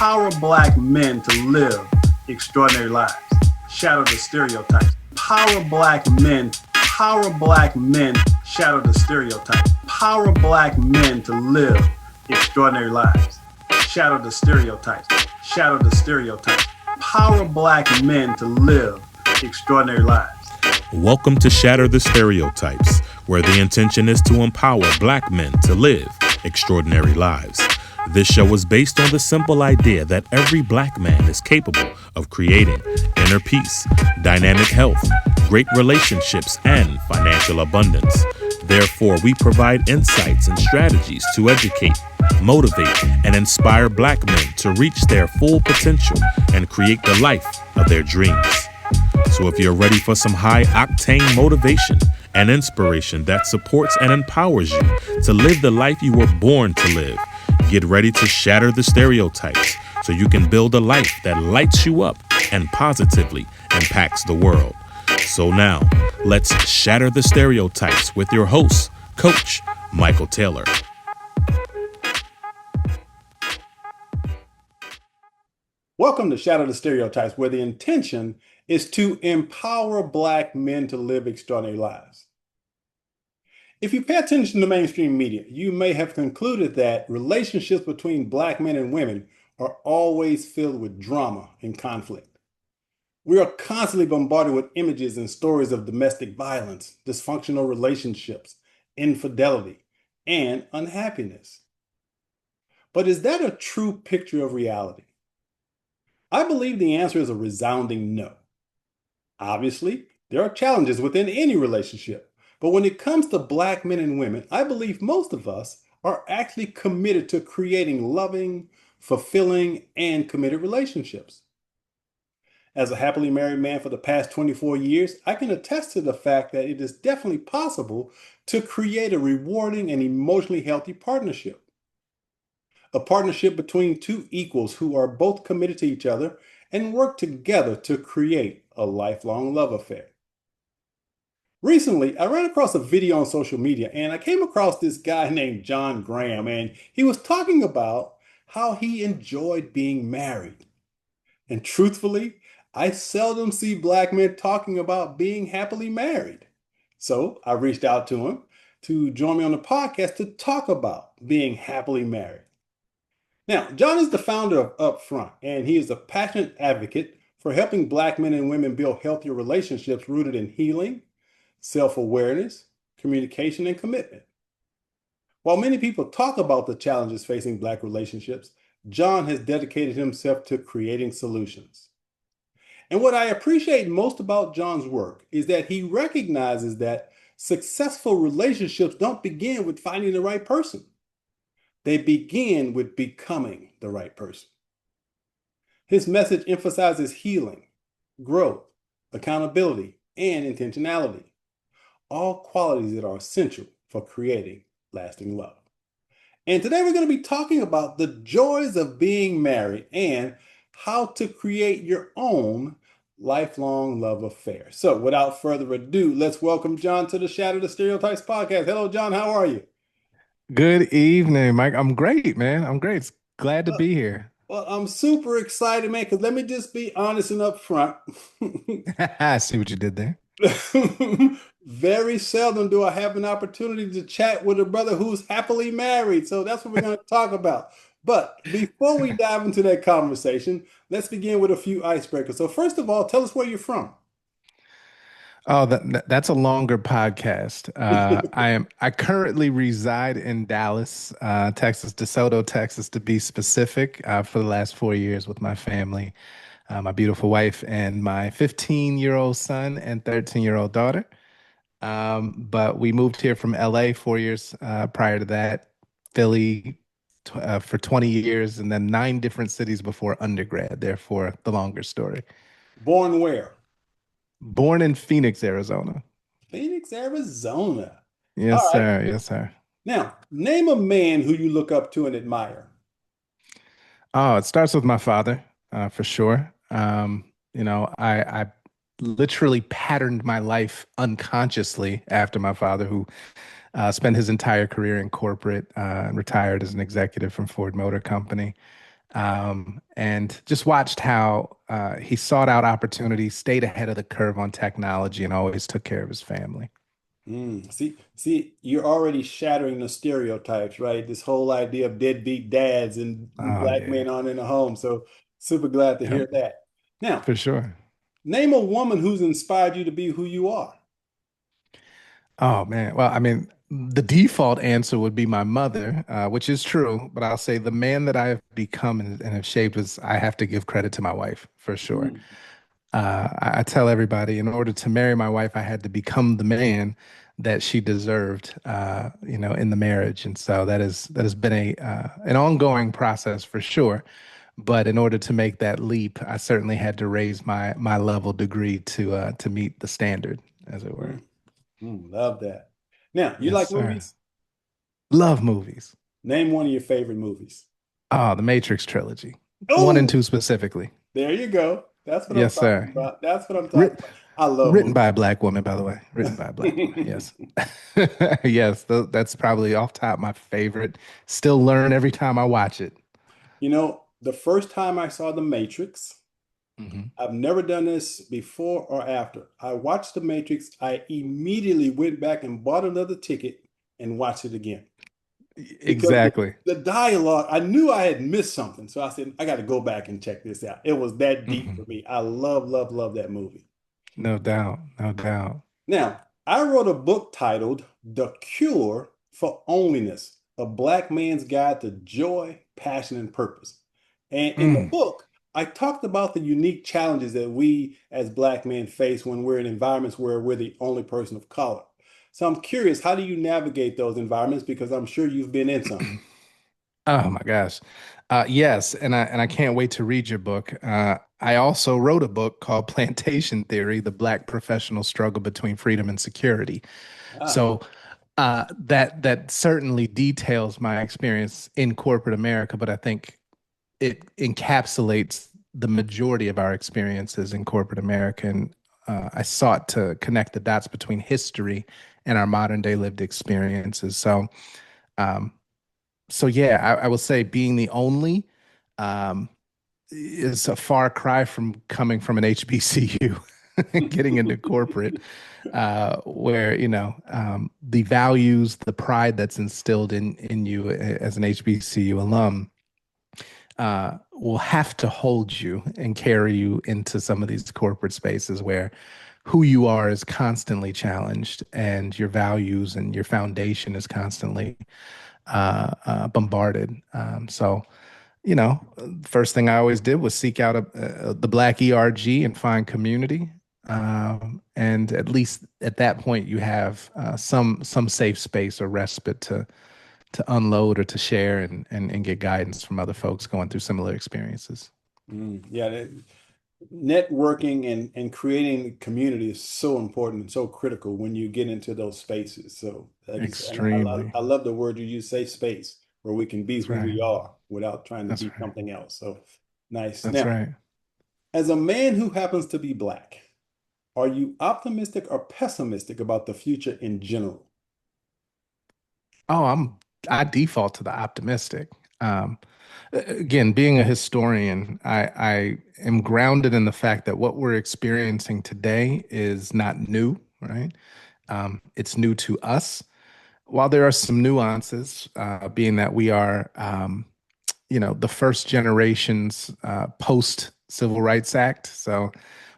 Empower Black men to live extraordinary lives. Shatter the stereotypes. Power Black men. Power Black men. Shatter the stereotypes. Power Black men to live extraordinary lives. Shatter the stereotypes. Shatter the stereotypes. Power Black men to live extraordinary lives. Welcome to Shatter the Stereotypes, where the intention is to empower Black men to live extraordinary lives. This show is based on the simple idea that every Black man is capable of creating inner peace, dynamic health, great relationships, and financial abundance. Therefore, we provide insights and strategies to educate, motivate, and inspire Black men to reach their full potential and create the life of their dreams. So if you're ready for some high-octane motivation and inspiration that supports and empowers you to live the life you were born to live, get ready to shatter the stereotypes so you can build a life that lights you up and positively impacts the world. So now, let's shatter the stereotypes with your host, Coach Michael Taylor. Welcome to Shatter the Stereotypes, where the intention is to empower Black men to live extraordinary lives. If you pay attention to mainstream media, you may have concluded that relationships between Black men and women are always filled with drama and conflict. We are constantly bombarded with images and stories of domestic violence, dysfunctional relationships, infidelity, and unhappiness. But is that a true picture of reality? I believe the answer is a resounding no. Obviously, there are challenges within any relationship, but when it comes to Black men and women, I believe most of us are actually committed to creating loving, fulfilling, and committed relationships. As a happily married man for the past 24 years, I can attest to the fact that it is definitely possible to create a rewarding and emotionally healthy partnership. A partnership between two equals who are both committed to each other and work together to create a lifelong love affair. Recently, I ran across a video on social media and I came across this guy named John Graham, and he was talking about how he enjoyed being married. And truthfully, I seldom see Black men talking about being happily married. So I reached out to him to join me on the podcast to talk about being happily married. Now, John is the founder of UpFront, and he is a passionate advocate for helping Black men and women build healthier relationships rooted in healing, self-awareness, communication, and commitment. While many people talk about the challenges facing Black relationships, John has dedicated himself to creating solutions. And what I appreciate most about John's work is that he recognizes that successful relationships don't begin with finding the right person. They begin with becoming the right person. His message emphasizes healing, growth, accountability, and intentionality, all qualities that are essential for creating lasting love. And today we're going to be talking about the joys of being married and how to create your own lifelong love affair. So without further ado, let's welcome John to the Shatter the Stereotypes Podcast. Hello, John. How are you? Good evening, Mike. I'm great, man. I'm great. It's glad to be here. Well, I'm super excited, man, because let me just be honest and upfront. I see what you did there. Very seldom do I have an opportunity to chat with a brother who's happily married. So that's what we're going to talk about. But before we dive into that conversation, let's begin with a few icebreakers. So first of all, tell us where you're from. Oh, that's a longer podcast. I currently reside in Dallas, Texas, DeSoto, Texas, to be specific, for the last 4 years with my family, my beautiful wife, and my 15-year-old son and 13-year-old daughter. But we moved here from LA 4 years prior to that, Philly for 20 years, and then 9 different cities before undergrad, therefore the longer story. Born where? Born in Phoenix, Arizona. Phoenix, Arizona. Yes, All right. sir. Yes, sir. Now, name a man who you look up to and admire. Oh, it starts with my father, for sure. I literally patterned my life unconsciously after my father, who spent his entire career in corporate and retired as an executive from Ford Motor Company. And just watched how he sought out opportunities, stayed ahead of the curve on technology, and always took care of his family. See, you're already shattering the stereotypes, right? This whole idea of deadbeat dads and Oh black men yeah, aren't in the home. So super glad to yep, hear that. Now, for sure. name a woman who's inspired you to be who you are. Oh man. Well, I mean, the default answer would be my mother, which is true, but I'll say the man that I have become and have shaped is I have to give credit to my wife for sure. Mm, I tell everybody in order to marry my wife, I had to become the man that she deserved, in the marriage. And so that has been a an ongoing process for sure. But in order to make that leap, I certainly had to raise my level degree to meet the standard, as it were. mm, love that. Now, you Yes, like sir. movies? Love movies. Name one of your favorite movies. Oh, the Matrix trilogy, one and Oh, two specifically. there you go. That's what I'm Yes, talking sir. about. That's what I'm talking Writ- about. I love Written movies. by a black woman, by the way. Written by a black woman. Yes. Yes, that's probably off top my favorite. Still learn every time I watch it. The first time I saw The Matrix, Mhm. I've never done this before or after. I watched The Matrix. I immediately went back and bought another ticket and watched it again because Exactly. the dialogue, I knew I had missed something. So I said, I got to go back and check this out. It was that deep for Mhm. me. I love, love, love that movie. No doubt. No doubt. Now, I wrote a book titled The Cure for Onlyness, a Black Man's Guide to Joy, Passion, and Purpose. And in the Mm. book, I talked about the unique challenges that we as Black men face when we're in environments where we're the only person of color. So I'm curious, how do you navigate those environments? Because I'm sure you've been in some. Oh my gosh. Yes, and I can't wait to read your book. I also wrote a book called Plantation Theory: The Black Professional Struggle Between Freedom and Security. Ah, So that certainly details my experience in corporate America, but I think it encapsulates the majority of our experiences in corporate America. And I sought to connect the dots between history and our modern day lived experiences. Um, so yeah, I will say being the only um, is a far cry from coming from an HBCU, getting into corporate, where the values, the pride that's instilled in you as an HBCU alum will have to hold you and carry you into some of these corporate spaces where who you are is constantly challenged and your values and your foundation is constantly bombarded. First thing I always did was seek out the Black ERG and find community. And at least at that point, you have some safe space or respite to unload or to share and get guidance from other folks going through similar experiences. yeah, networking and creating community is so important and so critical when you get into those spaces. So, like you said, and Extremely. I love the word you use, safe space, where we can be That's who right. we are without trying to That's be right. something else. So, nice. That's Now, right. as a man who happens to be Black, are you optimistic or pessimistic about the future in general? Oh, I default to the optimistic. Um, Again, being a historian, I am grounded in the fact that what we're experiencing today is not new, right? It's new to us. While there are some nuances, being that we are, the first generations post Civil Rights Act, so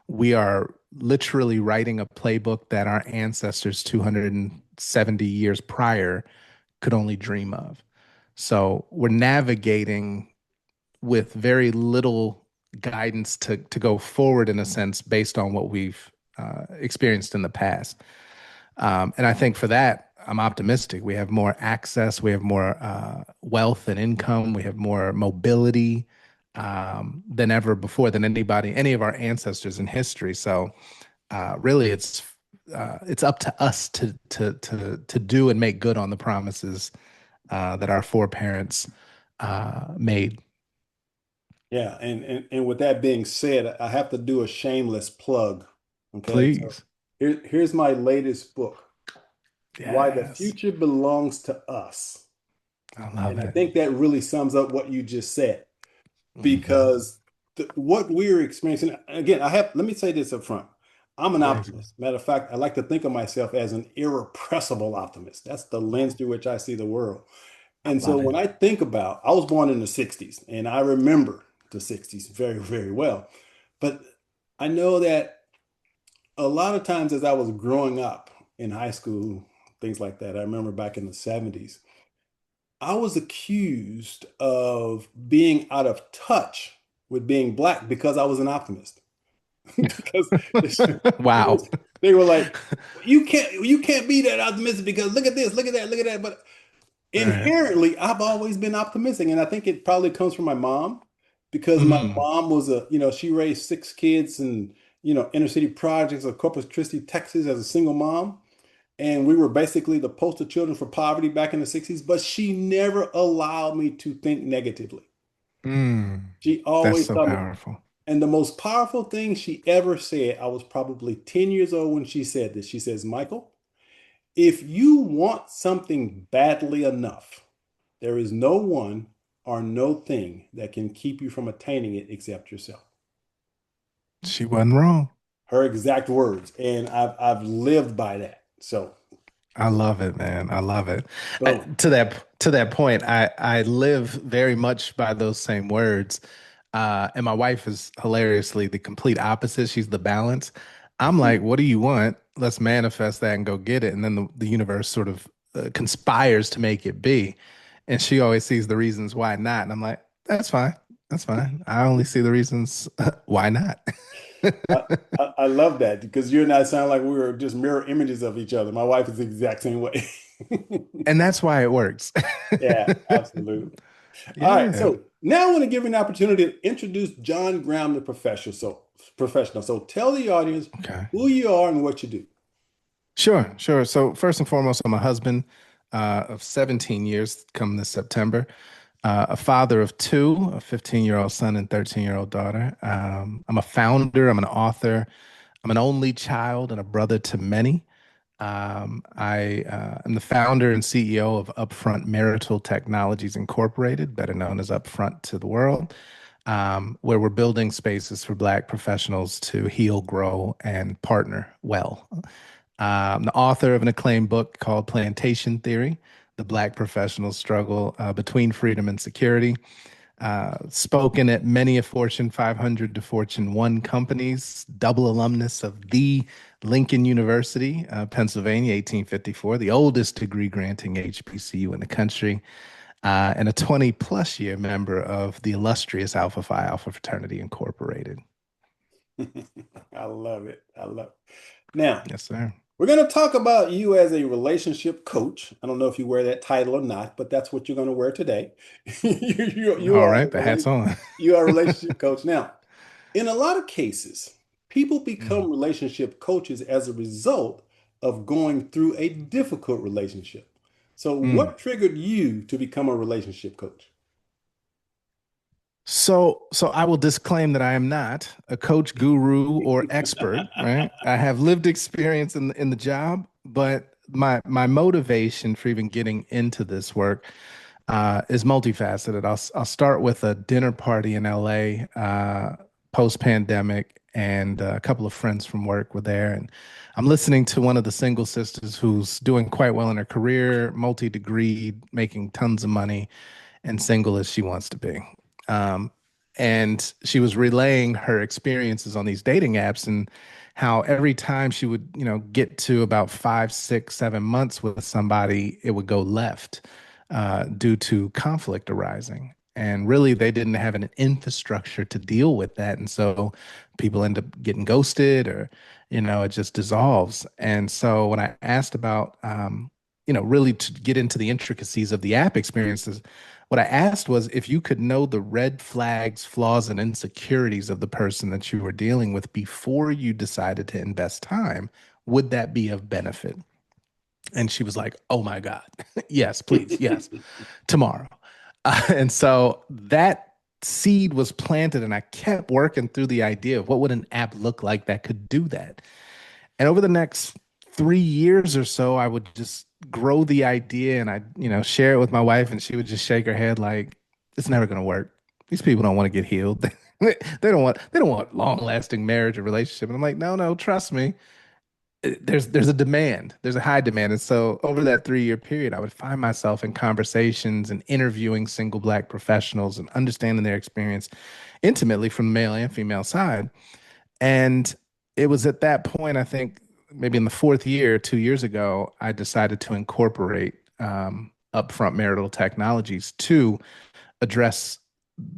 we are literally writing a playbook that our ancestors 270 years prior could only dream of. So we're navigating with very little guidance to go forward in a sense based on what we've experienced in the past. And I think for that, I'm optimistic. We have more access, we have more wealth and income, we have more mobility than ever before, than any of our ancestors in history. So really, it's up to us to do and make good on the promises that our foreparents made. Yeah, and with that being said, I have to do a shameless plug. Okay, so Please. here's my latest book, Why the Yes. Future Belongs to Us. I love And I it. think that really sums up what you just said. Hmm. because what we're experiencing, again, let me say this up front. I'm an Please. optimist. Matter of fact, I like to think of myself as an irrepressible optimist. That's the lens through which I see the world. I And so love it. when I think about, I was born in the 60s and I remember the 60s very, very well. But I know that a lot of times as I was growing up in high school, things like that, I remember back in the 70s, I was accused of being out of touch with being black because I was an optimist. Because Wow. they were like, you can't be that optimistic because look at this, look at that, look at that. But All right. inherently, I've always been optimistic, and I think it probably comes from my mom because my Mm. mom was she raised six kids and inner city projects of Corpus Christi, Texas, as a single mom. And we were basically the poster children for poverty back in the 60s, but she never allowed me to think negatively. Mm. She That's always so told me, powerful. and the most powerful thing she ever said, I was probably 10 years old when she said this. She says, Michael, if you want something badly enough, there is no one or no thing that can keep you from attaining it except yourself. She wasn't wrong. Her exact words. And I've lived by that. So, I love it, man. I love it. boom. To that point, I live very much by those same words. And my wife is hilariously the complete opposite. She's the balance. I'm like, what do you want? Let's manifest that and go get it. And then the universe sort of conspires to make it be. And she always sees the reasons why not. And I'm like, that's fine. That's fine. I only see the reasons why not. I, I love that because you and I sound like we were just mirror images of each other. My wife is the exact same way. And that's why it works. Yeah, absolutely. All right, Yeah. so now I want to give you an opportunity to introduce John Graham, the professional. So tell the audience Okay. who you are and what you do. Sure, sure. So first and foremost, I'm a husband of 17 years come this September, a father of two, a 15-year-old son and 13-year-old daughter. I'm a founder, I'm an author, I'm an only child and a brother to many. I am the founder and CEO of UpFront Marital Technologies Incorporated, better known as UpFront to the world, where we're building spaces for Black professionals to heal, grow, and partner well. I'm the author of an acclaimed book called Plantation Theory: The Black Professional Struggle Between Freedom and Security. Spoken at many a Fortune 500 to Fortune 1 companies, double alumnus of the Lincoln University, Pennsylvania, 1854, the oldest degree granting HBCU in the country, and a 20 plus year member of the illustrious Alpha Phi Alpha Fraternity Incorporated. I love it. I love it. Now, Yes, sir. we're going to talk about you as a relationship coach. I don't know if you wear that title or not, but that's what you're going to wear today. You All are right, the hat's on. you are a relationship coach. Now, in a lot of cases, people Mm, become relationship coaches as a result of going through a difficult relationship. So, mm. what triggered you to become a relationship coach? So I will disclaim that I am not a coach, guru, or expert, right? I have lived experience in the job, but my motivation for even getting into this work is multifaceted. I'll start with a dinner party in LA post pandemic, and a couple of friends from work were there, and I'm listening to one of the single sisters who's doing quite well in her career, multi-degree, making tons of money, and single as she wants to be. Um, and she was relaying her experiences on these dating apps and how every time she would, get to about 5, 6, 7 months with somebody, it would go left due to conflict arising. And really, they didn't have an infrastructure to deal with that. And so people end up getting ghosted or, it just dissolves. And so when I asked about, really to get into the intricacies of the app experiences, what I asked was if you could know the red flags, flaws, and insecurities of the person that you were dealing with before you decided to invest time, would that be of benefit? And she was like, oh my God, yes, please, yes, tomorrow. And so that seed was planted, and I kept working through the idea of what would an app look like that could do that. And over the next 3 years or so, I would just grow the idea and I, share it with my wife, and she would just shake her head like, it's never going to work. These people don't want to get healed. They don't want long-lasting marriage or relationship. And I'm like, no, no, trust me. There's a demand. There's a high demand. And so over that 3-year period, I would find myself in conversations and interviewing single Black professionals and understanding their experience intimately from the male and female side. And it was at that point, I think maybe in the fourth year, 2 years ago, I decided to incorporate upfront marital technologies to address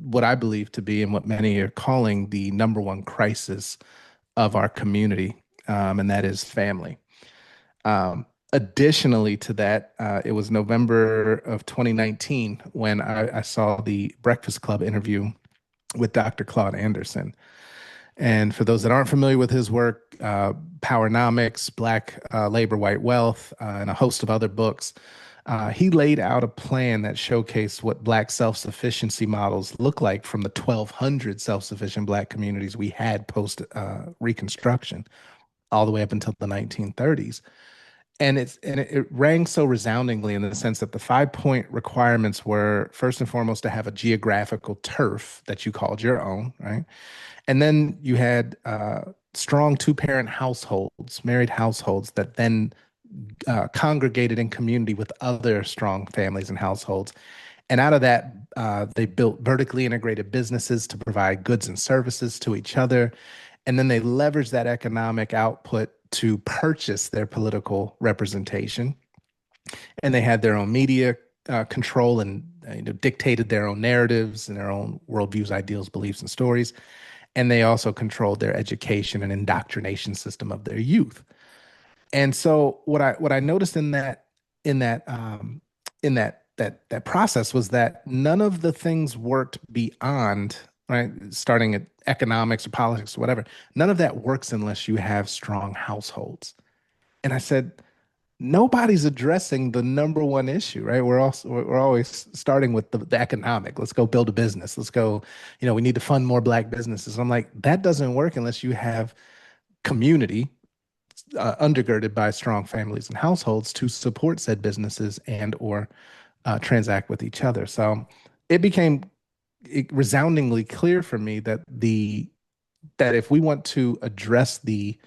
what I believe to be and what many are calling the number one crisis of our community, and that is family. Additionally to that, it was November of 2019 when I saw the Breakfast Club interview with Dr. Claude Anderson. And for those that aren't familiar with his work, Powernomics, Black Labor, White Wealth, and a host of other books, he laid out a plan that showcased what Black self-sufficiency models look like from the 1,200 self-sufficient Black communities we had post Reconstruction, all the way up until the 1930s. And it rang so resoundingly in the sense that the 5 point requirements were first and foremost to have a geographical turf that you called your own, right? And then you had strong two-parent households, married households that then congregated in community with other strong families and households. And out of that, they built vertically integrated businesses to provide goods and services to each other. And then they leveraged that economic output to purchase their political representation. And they had their own media control and dictated their own narratives and their own worldviews, ideals, beliefs, and stories. And they also controlled their education and indoctrination system of their youth. And so what I noticed in that process was that none of the things worked beyond, right, starting at economics or politics or whatever. None of that works unless you have strong households. And I said, nobody's addressing the number one issue, right? We're always starting with the economic. Let's go build a business. Let's go, we need to fund more Black businesses. I'm like, that doesn't work unless you have community undergirded by strong families and households to support said businesses and or transact with each other. So it became resoundingly clear for me that if we want to address the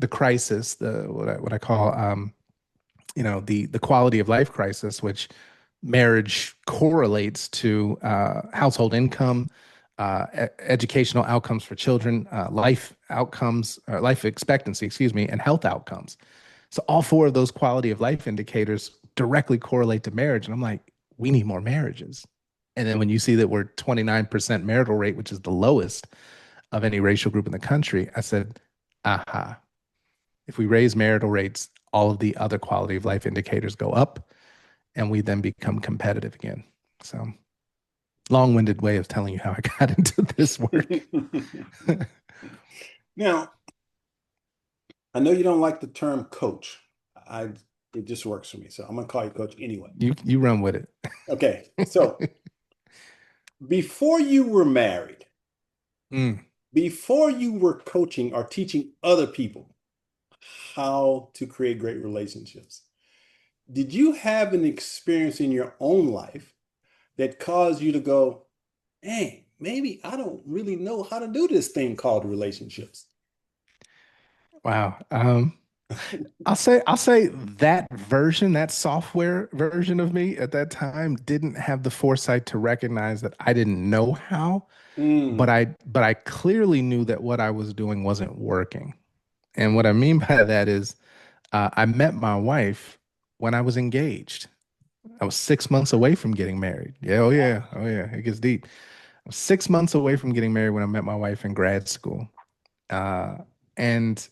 crisis, the what I call the quality of life crisis, which marriage correlates to household income, educational outcomes for children, life outcomes, life expectancy, excuse me, and health outcomes. So all four of those quality of life indicators directly correlate to marriage. And I'm like, we need more marriages. And then when you see that we're 29% marital rate, which is the lowest of any racial group in the country, I said, aha, if we raise marital rates, all of the other quality of life indicators go up and we then become competitive again. So long-winded way of telling you how I got into this work. Now, I know you don't like the term coach. It just works for me. So I'm going to call you coach anyway. You run with it. Okay. So before you were married, before you were coaching or teaching other people how to create great relationships, did you have an experience in your own life that caused you to go, hey, maybe I don't really know how to do this thing called relationships? Wow. I'll say that software version of me at that time didn't have the foresight to recognize that I didn't know how, but I clearly knew that what I was doing wasn't working. And what I mean by that is I met my wife when I was engaged. I was 6 months away from getting married. Yeah, oh yeah, it gets deep. I was 6 months away from getting married when I met my wife in grad school. And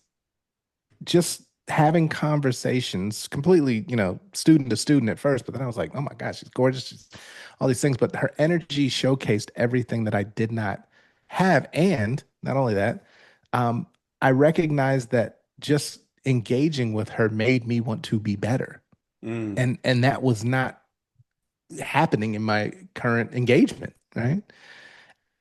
just having conversations completely, student to student at first, but then I was like, oh my gosh, she's gorgeous, all these things. But her energy showcased everything that I did not have. And not only that, I recognized that just engaging with her made me want to be better. And that was not happening in my current engagement, right?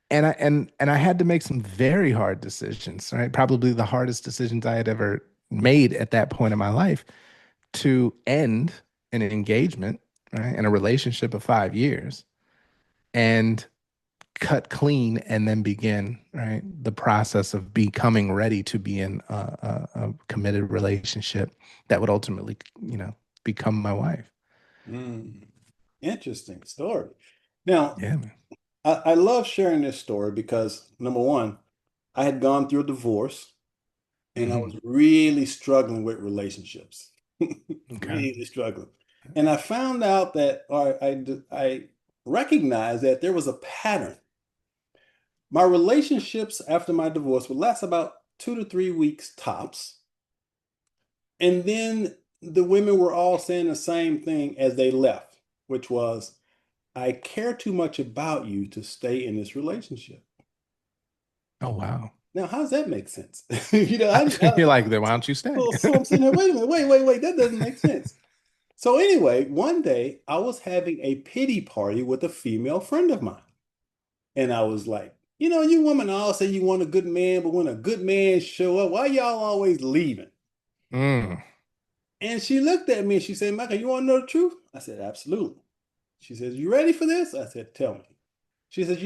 And I had to make some very hard decisions, right? Probably the hardest decisions I had ever made at that point in my life to end an engagement, right? And a relationship of 5 years and cut clean and then begin, right, the process of becoming ready to be in a committed relationship that would ultimately, become my wife. Mm, interesting story. Now, Yeah, man. I love sharing this story because number one, I had gone through a divorce and I Hmm. was really struggling with relationships, Okay. really struggling. And I found out that, or I recognized that there was a pattern. My relationships after my divorce would last about 2 to 3 weeks tops. And then the women were all saying the same thing as they left, which was, I care too much about you to stay in this relationship. Oh, wow. Now, how does that make sense? You know, I, You're like, then why don't you stay? so I'm sitting there, wait a minute, wait, that doesn't make sense. So anyway, one day I was having a pity party with a female friend of mine. And I was like, you women all say you want a good man, but when a good man show up, why y'all always leaving? Mm, And she looked at me and she said, Michael, you want to know the truth? I said, absolutely. She says, you ready for this? I said, tell me. She says,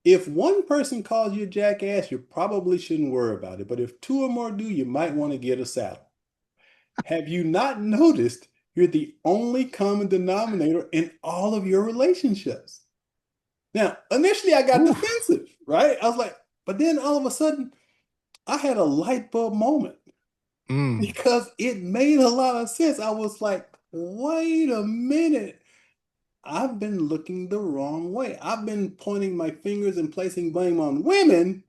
if one person calls you a jackass, you probably shouldn't worry about it. But if two or more do, you might want to get a saddle. Have you not noticed you're the only common denominator in all of your relationships? Now, initially I got oof. defensive, right? I was like, but then all of a sudden I had a light bulb moment Mm, because it made a lot of sense. I was like, wait a minute. I've been looking the wrong way. I've been pointing my fingers and placing blame on women.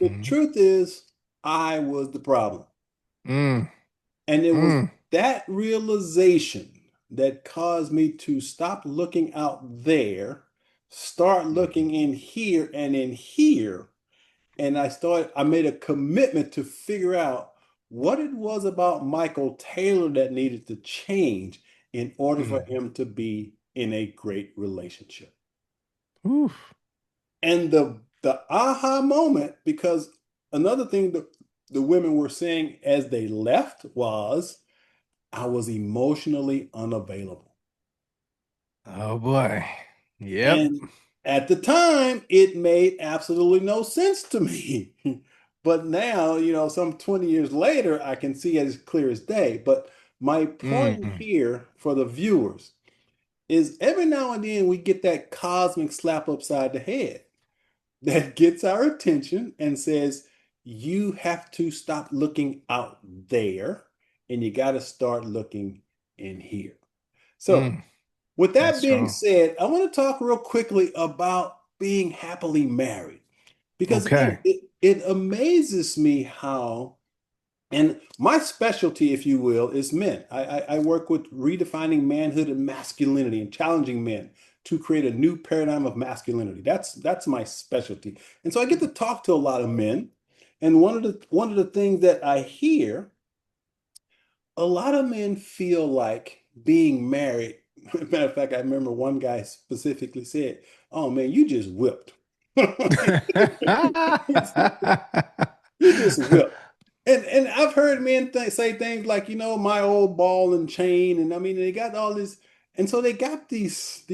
The hmm, truth is, I was the problem. mm, And it was mm, that realization that caused me to stop looking out there, start looking mhm, in here and in here. And I made a commitment to figure out what it was about Michael Taylor that needed to change in order for mm. him to be in a great relationship. Oof. And the aha moment, because another thing that the women were saying as they left was, I was emotionally unavailable. Oh boy. Yep. And at the time, it made absolutely no sense to me. But now, some 20 years later, I can see it as clear as day. But my point Mm, here for the viewers is every now and then we get that cosmic slap upside the head that gets our attention and says, you have to stop looking out there and you got to start looking in here. So, mm. with That's that being strong. said, I want to talk real quickly about being happily married because again, Okay. it amazes me how, and my specialty, if you will, is men. I work with redefining manhood and masculinity and challenging men to create a new paradigm of masculinity. That's my specialty. And so I get to talk to a lot of men. And one of the things that I hear, a lot of men feel like being married. Matter of fact, I remember one guy specifically said, "Oh man, you just whipped." You just whipped. And I've heard men say things like, my old ball and chain, and I mean they got all this, and so they got these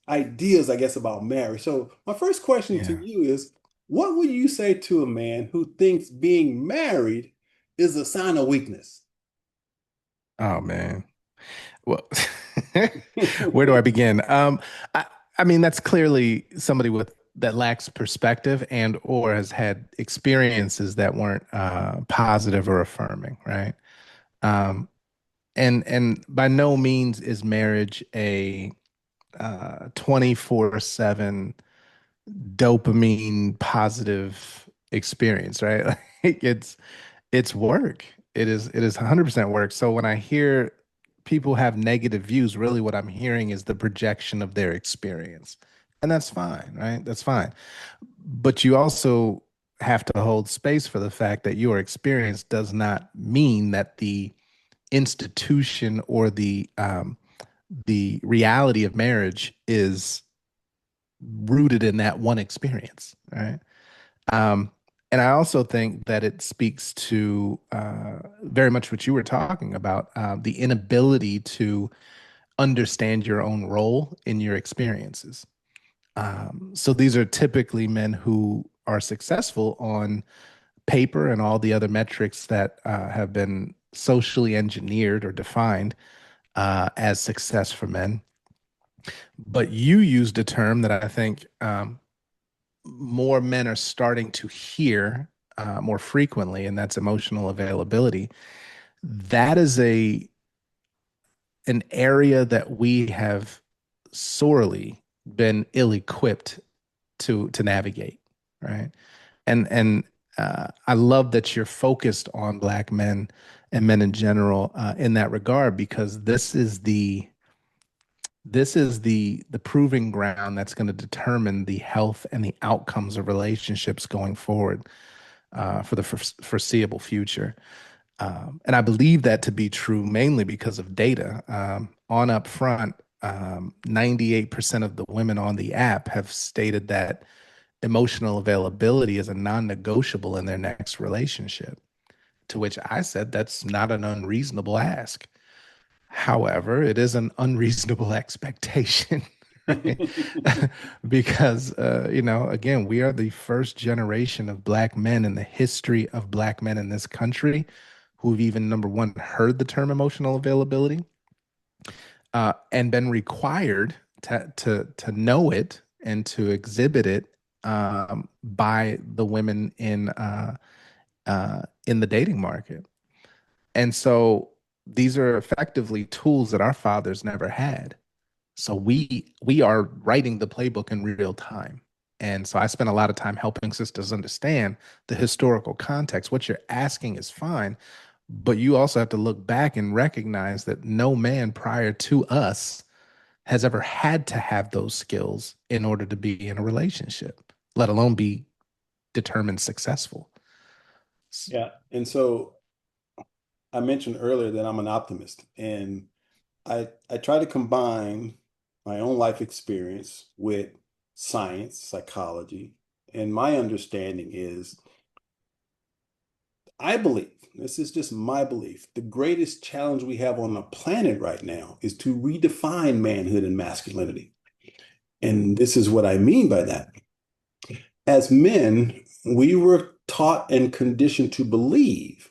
ideas, I guess, about marriage. So my first question to Yeah. you is, what would you say to a man who thinks being married is a sign of weakness? Oh man. Well, where do I begin? I, I mean, that's clearly somebody with that lacks perspective and or has had experiences that weren't positive or affirming, right? Um, and by no means is marriage a 24/7 dopamine positive experience, right? Like it's work. It is 100% work. So when I hear people have negative views, really what I'm hearing is the projection of their experience. And that's fine, right? That's fine. But you also have to hold space for the fact that your experience does not mean that the institution or the reality of marriage is rooted in that one experience, right? Um, and I also think that it speaks to very much what you were talking about, the inability to understand your own role in your experiences. So these are typically men who are successful on paper and all the other metrics that have been socially engineered or defined as success for men. But you used a term that I think more men are starting to hear more frequently, and that's emotional availability. That is a an area that we have sorely been ill-equipped to navigate, right? And I love that you're focused on Black men and men in general in that regard, because this is the proving ground that's going to determine the health and the outcomes of relationships going forward for the foreseeable future. And I believe that to be true mainly because of data. On UpFront, 98% of the women on the app have stated that emotional availability is a non-negotiable in their next relationship, to which I said that's not an unreasonable ask. However, it is an unreasonable expectation, right? Because, again, we are the first generation of Black men in the history of Black men in this country who've even, number one, heard the term emotional availability and been required to know it and to exhibit it by the women in the dating market. And so these are effectively tools that our fathers never had. So we are writing the playbook in real time. And so I spend a lot of time helping sisters understand the historical context. What you're asking is fine, but you also have to look back and recognize that no man prior to us has ever had to have those skills in order to be in a relationship, let alone be determined successful. Yeah. And so I mentioned earlier that I'm an optimist, and I try to combine my own life experience with science, psychology, and my understanding is I believe, this is just my belief, the greatest challenge we have on the planet right now is to redefine manhood and masculinity. And this is what I mean by that. As men, we were taught and conditioned to believe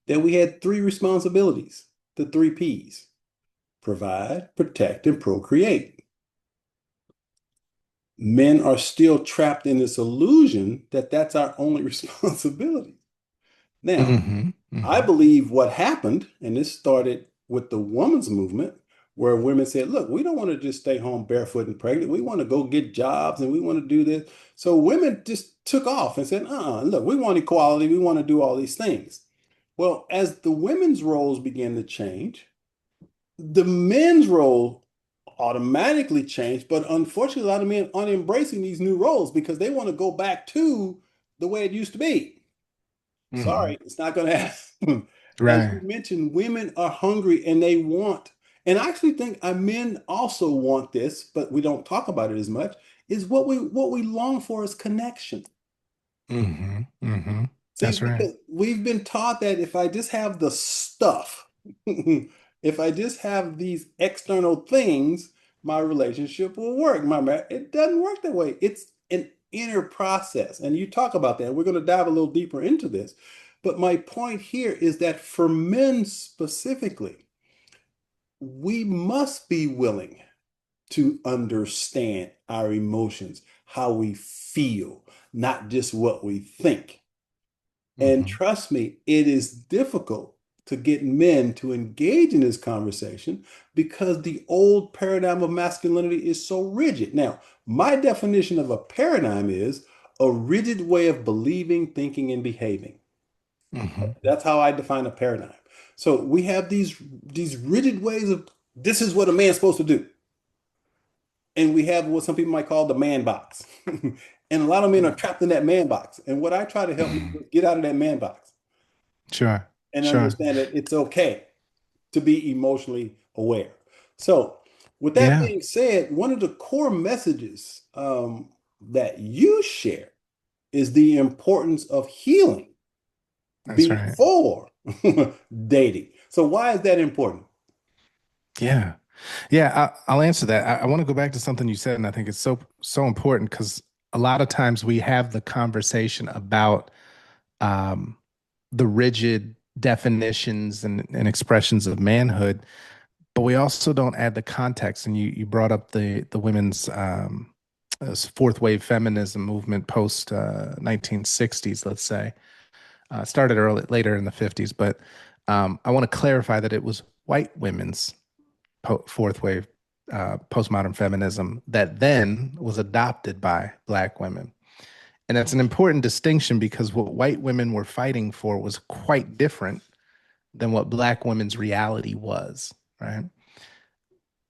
that we had three responsibilities, the three P's: provide, protect, and procreate. Men are still trapped in this illusion that that's our only responsibility. Now, Mm-hmm, I mm-hmm, believe what happened, and this started with the women's movement, where women said, look, we don't want to just stay home barefoot and pregnant. We want to go get jobs and we want to do this. So women just took off and said, look, we want equality. We want to do all these things. Well, as the women's roles began to change, the men's role automatically changed. But unfortunately, a lot of men aren't embracing these new roles because they want to go back to the way it used to be. mm-hmm. Sorry, it's not going to happen. As you Right. mentioned, women are hungry and they want, and I actually think our men also want this, but we don't talk about it as much, is what we long for is connection. Mm-hmm, mm-hmm. See, That's right. because we've been taught that if I just have the stuff, if I just have these external things, my relationship will work. It doesn't work that way. It's an inner process. And you talk about that. We're going to dive a little deeper into this. But my point here is that for men specifically, we must be willing to understand our emotions, how we feel, not just what we think. And Mm-hmm, trust me, it is difficult to get men to engage in this conversation because the old paradigm of masculinity is so rigid. Now, my definition of a paradigm is a rigid way of believing, thinking, and behaving. mm-hmm, That's how I define a paradigm. So we have these rigid ways of this is what a man's supposed to do. And we have what some people might call the man box. And a lot of men are trapped in that man box. And what I try to help men mm-hmm. do is get out of that man box Sure. and Sure. understand that it's okay to be emotionally aware. So, with that Yeah, being said, one of the core messages that you share is the importance of healing that's right. before dating. So, why is that important? Yeah. Yeah, I'll answer that. I want to go back to something you said, and I think it's so important because a lot of times we have the conversation about um, the rigid definitions and expressions of manhood, but we also don't add the context. And you brought up the women's fourth wave feminism movement post 1960s, let's say. Started later in the 50s, but I want to clarify that it was white women's fourth wave postmodern feminism that then was adopted by black women. And that's an important distinction because what white women were fighting for was quite different than what black women's reality was, right?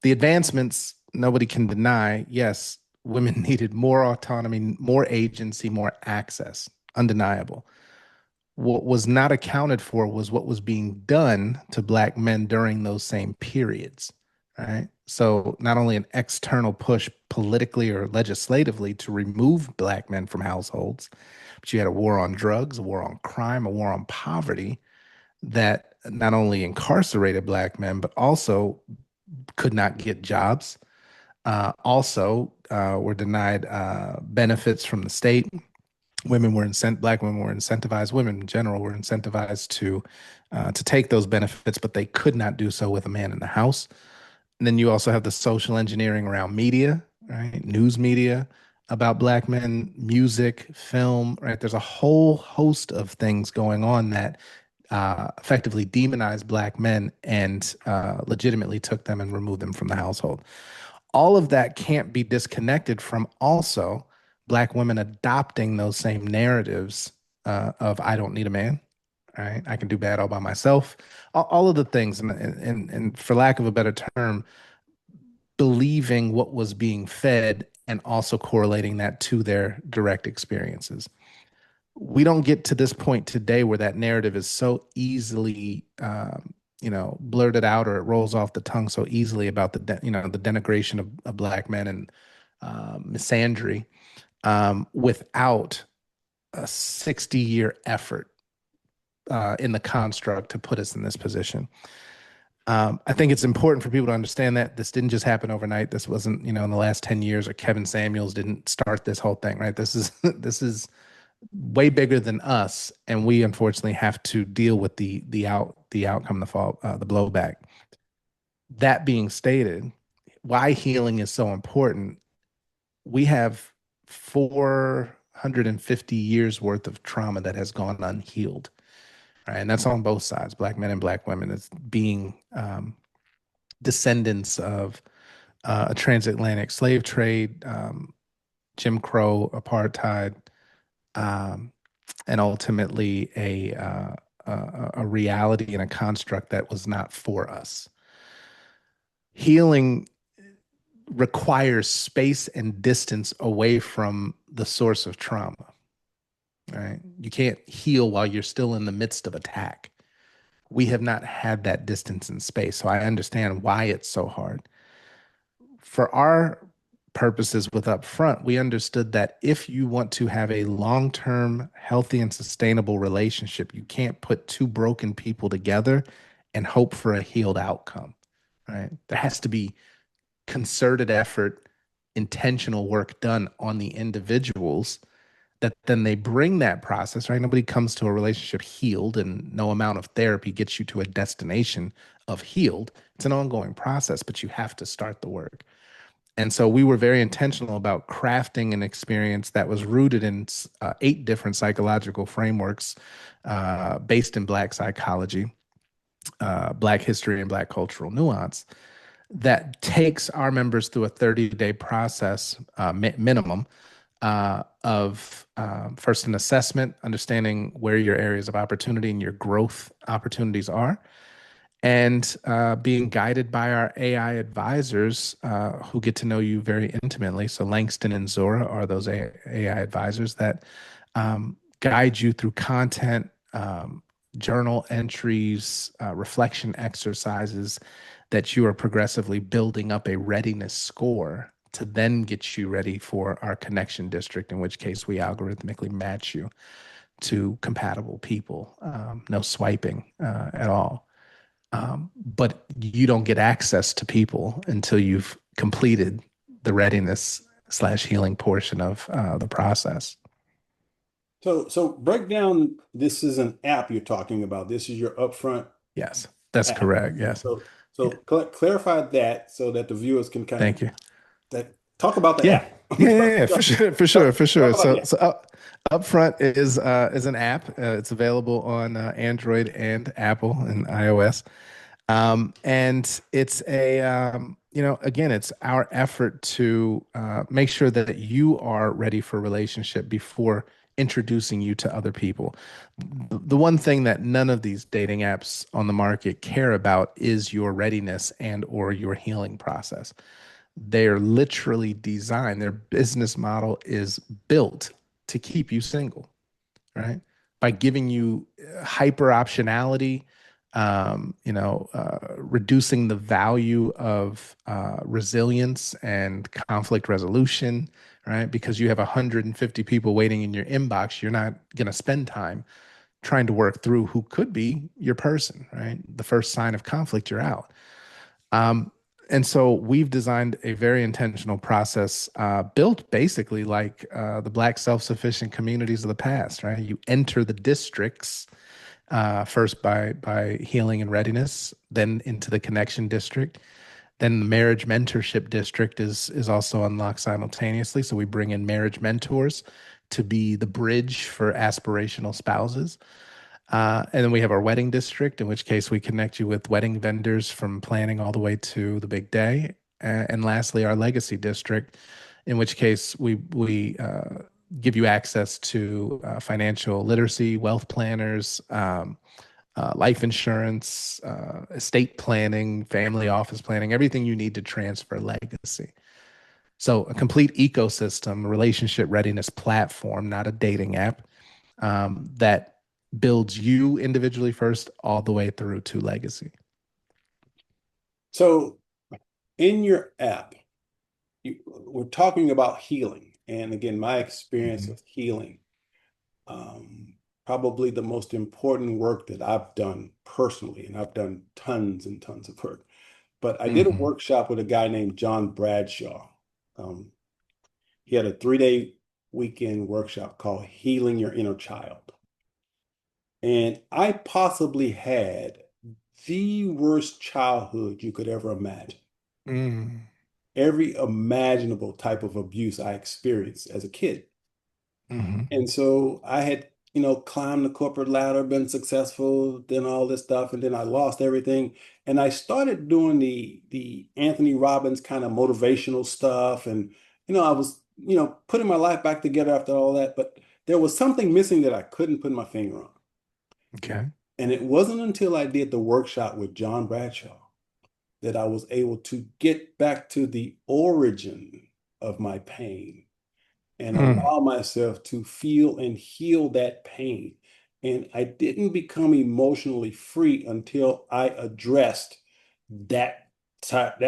The advancements, nobody can deny, yes, women needed more autonomy, more agency, more access, undeniable. What was not accounted for was what was being done to black men during those same periods, right? So not only an external push politically or legislatively to remove black men from households, but you had a war on drugs, a war on crime, a war on poverty that not only incarcerated black men, but also could not get jobs. Also, were denied benefits from the state. Black women were incentivized, women in general were incentivized to take those benefits, but they could not do so with a man in the house. And then you also have the social engineering around media, right? News media about black men, music, film, right? There's a whole host of things going on that effectively demonized black men and legitimately took them and removed them from the household. All of that can't be disconnected from also black women adopting those same narratives of I don't need a man, right? I can do bad all by myself. All of the things, and for lack of a better term, believing what was being fed and also correlating that to their direct experiences. We don't get to this point today where that narrative is so easily blurted out, or it rolls off the tongue so easily about the denigration of black men and misandry, without a 60-year effort in the construct to put us in this position. I think it's important for people to understand that this didn't just happen overnight. This wasn't, in the last 10 years, or Kevin Samuels didn't start this whole thing, right? This is this is way bigger than us, and we unfortunately have to deal with the outcome, the fall, the blowback. That being stated, why healing is so important, we have 450 years worth of trauma that has gone unhealed, right? And that's on both sides, black men and black women. It's being descendants of a transatlantic slave trade, Jim Crow, apartheid, um, and ultimately a reality and a construct that was not for us. Healing requires space and distance away from the source of trauma, right? You can't heal while you're still in the midst of attack. We have not had that distance and space, so I understand why it's so hard. For our purposes with UpFront, we understood that if you want to have a long-term, healthy, and sustainable relationship, you can't put two broken people together and hope for a healed outcome, right? There has to be concerted effort, intentional work done on the individuals that then they bring that process, right? Nobody comes to a relationship healed, and no amount of therapy gets you to a destination of healed. It's an ongoing process, but you have to start the work. And so we were very intentional about crafting an experience that was rooted in 8 different psychological frameworks based in Black psychology, Black history, and Black cultural nuance that takes our members through a 30-day process, minimum, of first an assessment, understanding where your areas of opportunity and your growth opportunities are, and being guided by our AI advisors who get to know you very intimately. So Langston and Zora are those AI advisors that guide you through content, journal entries, reflection exercises that you are progressively building up a readiness score to then get you ready for our connection district, in which case we algorithmically match you to compatible people, no swiping at all. but you don't get access to people until you've completed the readiness slash healing portion of the process. So break down. This is an app you're talking about. This is your upfront Yes, that's app. correct. Yes. So Yeah. clarify that so that the viewers can kind of Thank you. that talk about the Yeah. app. Yeah, for sure, for sure, Talk, for sure. talk about So, the app. Upfront is an app. It's available on Android and Apple and iOS. And it's again, it's our effort to make sure that you are ready for a relationship before introducing you to other people. The one thing that none of these dating apps on the market care about is your readiness and or your healing process. They're literally designed, their business model is built to keep you single, right? By giving you hyper optionality, reducing the value of resilience and conflict resolution, right? Because you have 150 people waiting in your inbox, you're not going to spend time trying to work through who could be your person, right? The first sign of conflict, you're out. Um, and so we've designed a very intentional process built basically like the Black self-sufficient communities of the past, right? You enter the districts first by healing and readiness, then into the connection district. Then the marriage mentorship district is also unlocked simultaneously. So we bring in marriage mentors to be the bridge for aspirational spouses. And then we have our wedding district, in which case we connect you with wedding vendors from planning all the way to the big day. And lastly, our legacy district, in which case we give you access to financial literacy, wealth planners, life insurance, estate planning, family office planning, everything you need to transfer legacy. So a complete ecosystem, relationship readiness platform, not a dating app, that builds you individually first, all the way through to legacy. So in your app, we're talking about healing. And again, my experience Mhm. with healing, probably the most important work that I've done personally, and I've done tons and tons of work. But I did a Mhm. workshop with a guy named John Bradshaw. Um, he had a 3-day weekend workshop called Healing Your Inner Child. And I possibly had the worst childhood you could ever imagine. Mm. Every imaginable type of abuse I experienced as a kid. Mhm. And so I had, climbed the corporate ladder, been successful, done all this stuff, and then I lost everything. And I started doing the Anthony Robbins kind of motivational stuff. And, I was, putting my life back together after all that, but there was something missing that I couldn't put my finger on. Okay. And it wasn't until I did the workshop with John Bradshaw that I was able to get back to the origin of my pain and Mm. allow myself to feel and heal that pain. And I didn't become emotionally free until I addressed that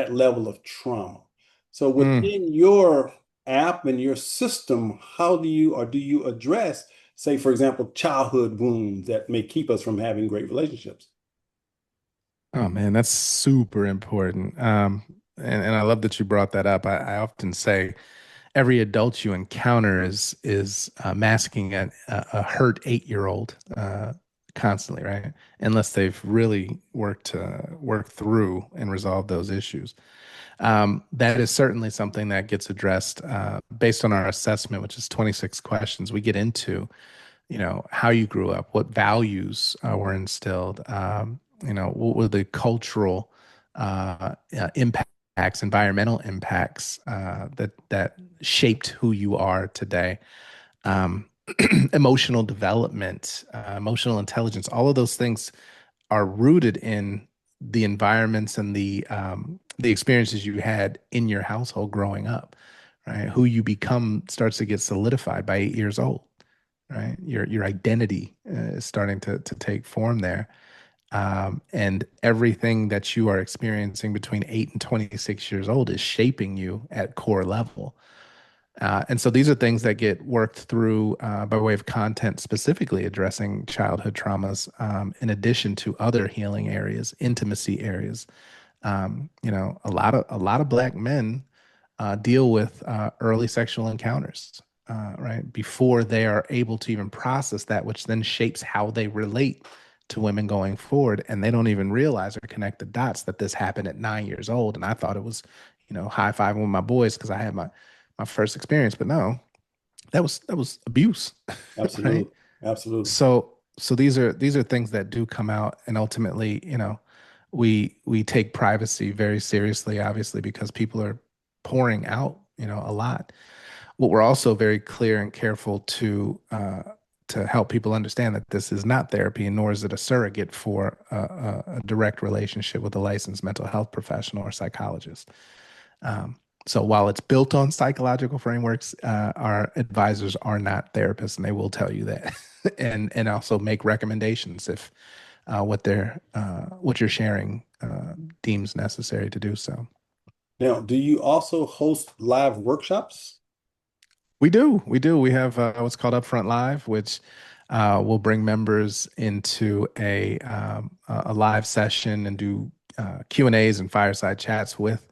level of trauma. So Mm. within your app and your system, how do you or do you address, say, for example, childhood wounds that may keep us from having great relationships? Oh man, that's super important. And I love that you brought that up. I often say every adult you encounter is masking a hurt 8-year old constantly, right? Unless they've really worked through and resolved those issues. That is certainly something that gets addressed based on our assessment, which is 26 questions. We get into, how you grew up, what values were instilled, what were the cultural impacts, environmental impacts that shaped who you are today. Um, Emotional development, emotional intelligence, all of those things are rooted in the environments and the experiences you had in your household growing up, right? Who you become starts to get solidified by 8 years old, right? Your identity is starting to take form there, and everything that you are experiencing between 8 and 26 years old is shaping you at core level. And so these are things that get worked through by way of content specifically addressing childhood traumas, in addition to other healing areas, intimacy areas. A lot of Black men deal with early sexual encounters, right, before they are able to even process that, which then shapes how they relate to women going forward. And they don't even realize or connect the dots that this happened at 9 years old. And I thought it was, high fiving with my boys because I had my first experience, but no, that was abuse, right? Absolutely. Absolutely. So these are things that do come out, and ultimately, we take privacy very seriously, obviously, because people are pouring out, a lot. What we're also very clear and careful to help people understand that this is not therapy, and nor is it a surrogate for a direct relationship with a licensed mental health professional or psychologist. So while it's built on psychological frameworks, our advisors are not therapists, and they will tell you that, and also make recommendations if what you're sharing deems necessary to do so. Now, do you also host live workshops? We do. We have what's called UpFront Live, which will bring members into a live session and do Q&As and fireside chats with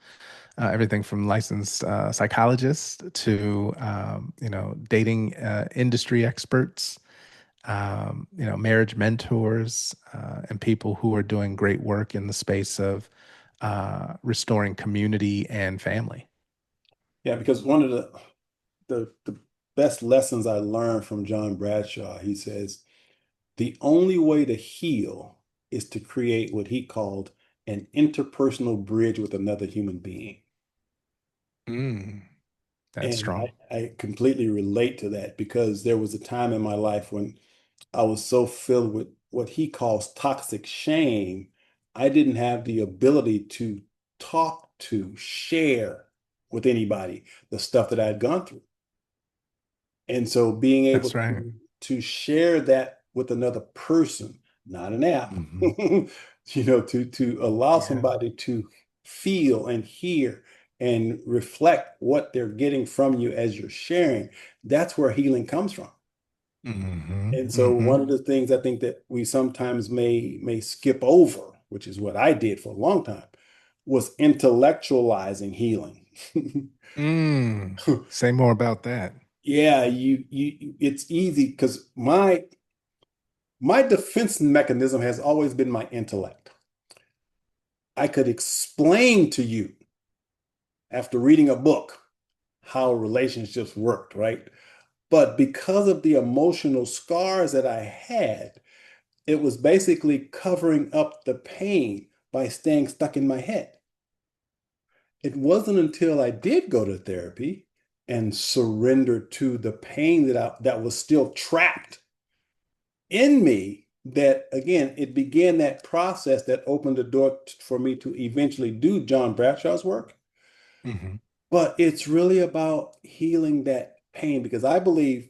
everything from licensed psychologists to dating industry experts, marriage mentors, and people who are doing great work in the space of restoring community and family. Yeah, because one of the best lessons I learned from John Bradshaw, he says, the only way to heal is to create what he called an interpersonal bridge with another human being. Mm, that's And strong. I completely relate to that because there was a time in my life when I was so filled with what he calls toxic shame, I didn't have the ability to talk to, share with anybody the stuff that I had gone through. And so being able That's right. to share that with another person, not an app, Hmm. to allow Yeah. somebody to feel and hear and reflect what they're getting from you as you're sharing, that's where healing comes from. Hmm. And so one of Hmm. the things I think that we sometimes may skip over, which is what I did for a long time, was intellectualizing healing. Say more about that. Yeah, it's easy because my defense mechanism has always been my intellect. I could explain to you after reading a book how relationships worked, right? But because of the emotional scars that I had, it was basically covering up the pain by staying stuck in my head. It wasn't until I did go to therapy and surrendered to the pain that was still trapped in me that again it began that process that opened the door for me to eventually do John Bradshaw's work. Hmm. But it's really about healing that pain because I believe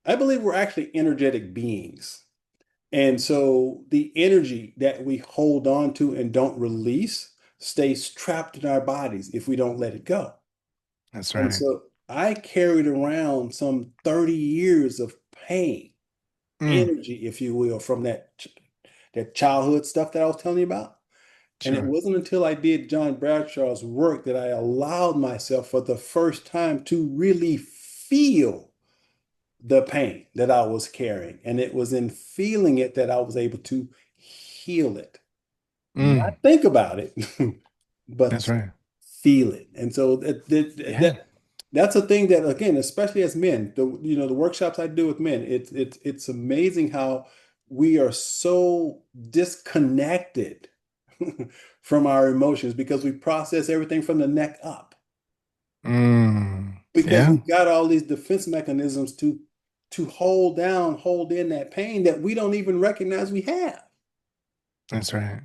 we're actually energetic beings. And so the energy that we hold on to and don't release stays trapped in our bodies if we don't let it go. That's And right. so I carried around some 30 years of pain, Mm, energy, if you will, from that childhood stuff that I was telling you about. And it sure. wasn't until I did John Bradshaw's work that I allowed myself for the first time to really feel the pain that I was carrying. And it was in feeling it that I was able to heal it. Mm, Not think about it, that's but right. feel it. And so Yeah. that's a thing that again, especially as men, the workshops I do with men, it's amazing how we are so disconnected from our emotions because we process everything from the neck up because Yeah. we've got all these defense mechanisms to hold in that pain that we don't even recognize we have. That's right.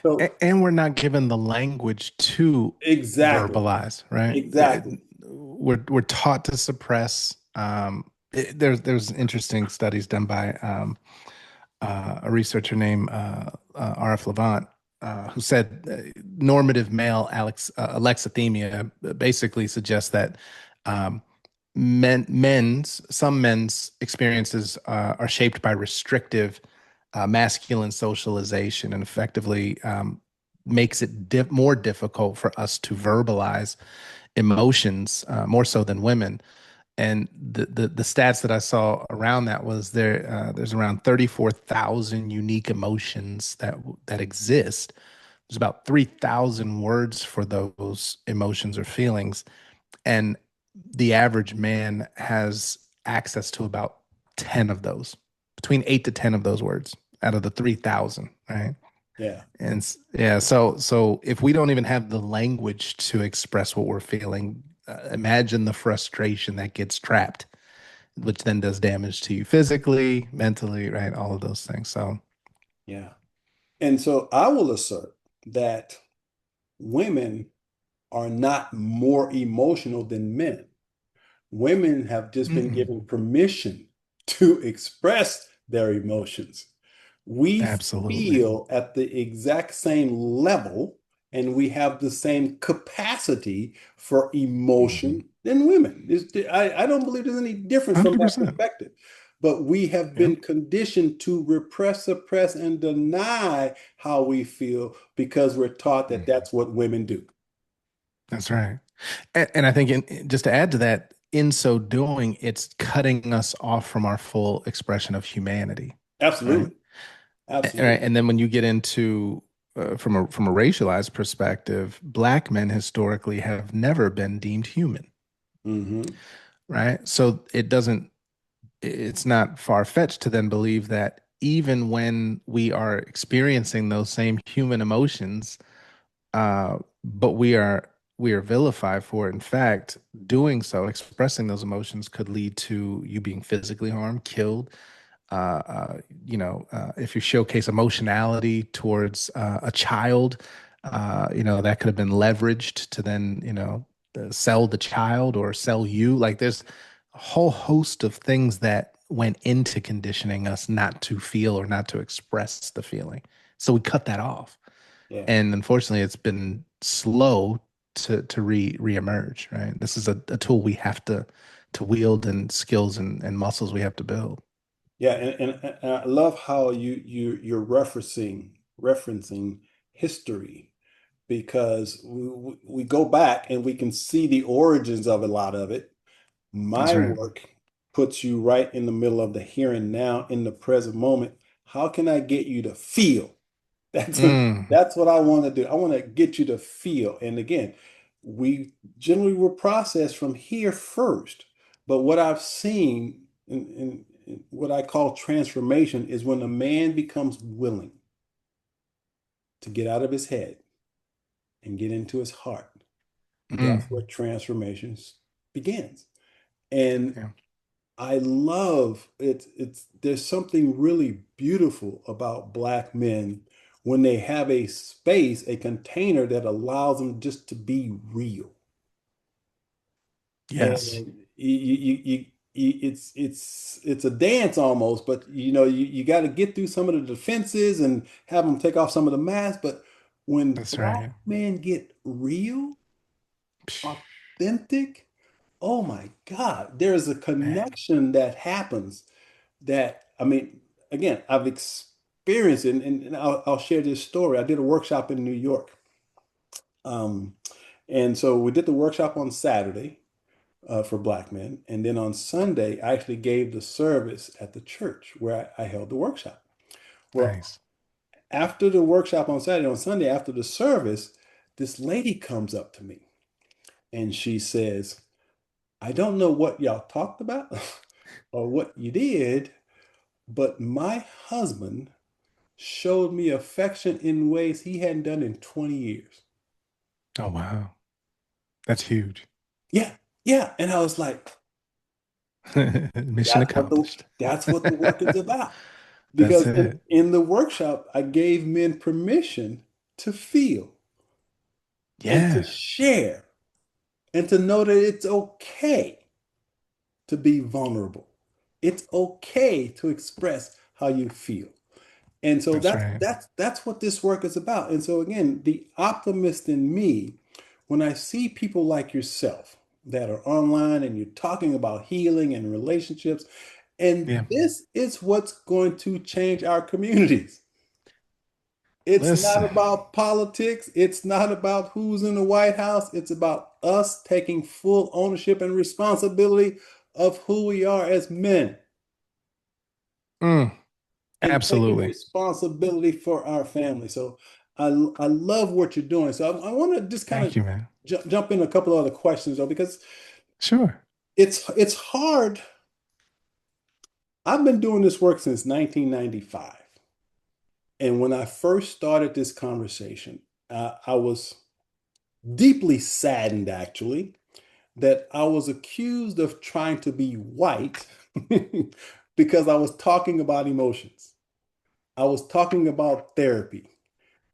So And we're not given the language to exactly, verbalize, right? exactly. We're taught to suppress. There's interesting studies done by a researcher named R.F. Levant, who said normative male alexithymia basically suggests that Um, some men's experiences are shaped by restrictive masculine socialization and effectively makes it more difficult for us to verbalize emotions more so than women. And the stats that I saw around that was there's around 34,000 unique emotions that exist. There's about 3,000 words for those emotions or feelings, and the average man has access to about 10 of those, between 8 to 10 of those words out of the 3,000, right? Yeah. Yeah, so if we don't even have the language to express what we're feeling, imagine the frustration that gets trapped, which then does damage to you physically, mentally, right? All of those things. So, Yeah. And so I will assert that women are not more emotional than men. Women have just been mm, given permission to express their emotions. We absolutely. feel at the exact same level and we have the same capacity for Mhm. emotion than women. I don't believe there's any difference from that 100%. perspective. But we have Yeah, been conditioned to repress, suppress, and deny how we feel because we're taught that Mhm. that's what women do. That's right. And I think just to add to that, in so doing, it's cutting us off from our full expression of humanity, right? Absolutely. Right. Absolutely. And then when you get into from a racialized perspective, black men historically have never been deemed human, Hmm. right? So it's not far-fetched to then believe that even when we are experiencing those same human emotions, but we are vilified for it. In fact, doing so, expressing those emotions could lead to you being physically harmed, killed. If you showcase emotionality towards a child, that could have been leveraged to then, sell the child or sell you. Like there's a whole host of things that went into conditioning us not to feel or not to express the feeling. So we cut that off. Yeah. And unfortunately, it's been slow to reemerge, right? This is a tool we have to wield and skills and muscles we have to build. Yeah, and I love how you're referencing history because we go back and we can see the origins of a lot of it. That's My right. work puts you right in the middle of the here and now in the present moment. How can I get you to feel? That's Mm, that's what I want to do. I want to get you to feel. And again, we generally will process from here first. But what I've seen in what I call transformation is when a man becomes willing to get out of his head and get into his heart. That's mm, where transformation begins. And yeah. I love it. There's something really beautiful about Black men when they have a space, a container that allows them just to be real. Yes. And it's a dance almost, but you got to get through some of the defenses and have them take off some of the masks. But when That's Black right. men get real, authentic, oh my God, there's a Man. connection that happens that, I mean, again, I've experienced it, and I'll share this story. I did a workshop in New York. Um, and so we did the workshop on Saturday for Black men. And then on Sunday, I actually gave the service at the church where I held the workshop. Well, Nice. after the workshop on Saturday, on Sunday, after the service, this lady comes up to me and she says, I don't know what y'all talked about or what you did, but my husband showed me affection in ways he hadn't done in 20 years. Oh, wow. That's huge. Yeah, yeah. And I was like, Mission accomplished. that's what the work is about. That's Because it. in the workshop, I gave men permission to feel and to Yeah. share and to know that it's okay to be vulnerable. It's okay to express how you feel. And so That's that's right. that's that's what this work is about. And so again, the optimist in me, when I see people like yourself that are online and you're talking about healing and relationships. And Yeah. this is what's going to change our communities. It's not Listen. about politics. It's not about who's in the White House. It's about us taking full ownership and responsibility of who we are as men Mm, and taking absolutely. responsibility for our family. So I love what you're doing. So I want to just kind of Thank you, man. jump in a couple other questions though, because Sure. it's hard. I've been doing this work since 1995. And when I first started this conversation, I was deeply saddened actually that I was accused of trying to be white because I was talking about emotions. I was talking about therapy.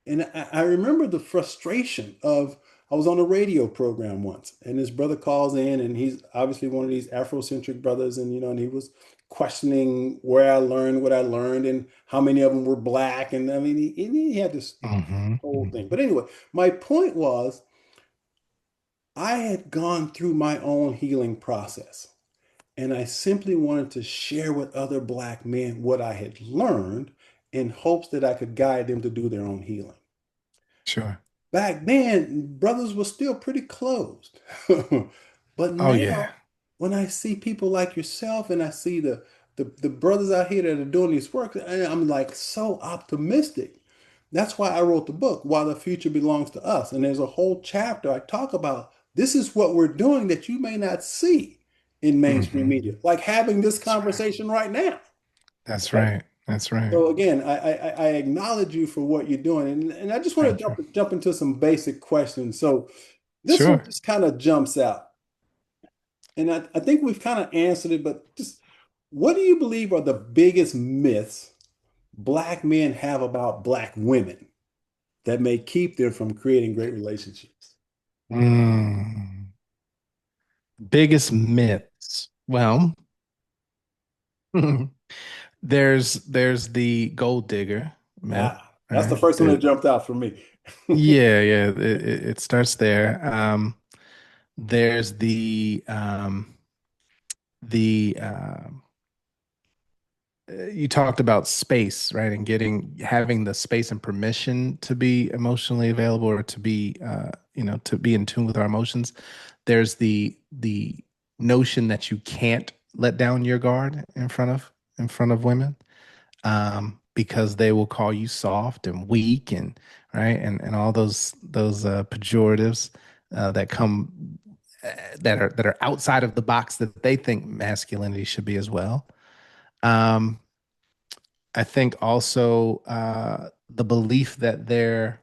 And I remember the frustration of I was on a radio program once, and this brother calls in, and he's obviously one of these Afrocentric brothers, and and he was questioning where I learned what I learned and how many of them were black, and I mean, he had this Hmm. whole thing. But anyway, my point was I had gone through my own healing process, and I simply wanted to share with other black men what I had learned in hopes that I could guide them to do their own healing. Sure. Back then, brothers were still pretty closed. But Oh, yeah. now, when I see people like yourself and I see the brothers out here that are doing this work, and I'm like so optimistic. That's why I wrote the book, Why the Future Belongs to Us. And there's a whole chapter I talk about this is what we're doing that you may not see in mainstream Hmm. media, like having this That's right. conversation right now. That's Right? right. That's right. So again, I acknowledge you for what you're doing, and I just want to Thank you. jump into some basic questions. So this one Sure. just kind of jumps out, and I think we've kind of answered it, but just what do you believe are the biggest myths black men have about black women that may keep them from creating great relationships? Mm. Biggest myths. Well, there's the gold digger myth, That's the right? first one that jumped out for me. Yeah, yeah. It starts there. There's the you talked about space, right? And having the space and permission to be emotionally available or to be to be in tune with our emotions. There's the notion that you can't let down your guard in front of women, because they will call you soft and weak and right and all those pejoratives that come that are outside of the box that they think masculinity should be as well. Um, I think also the belief that their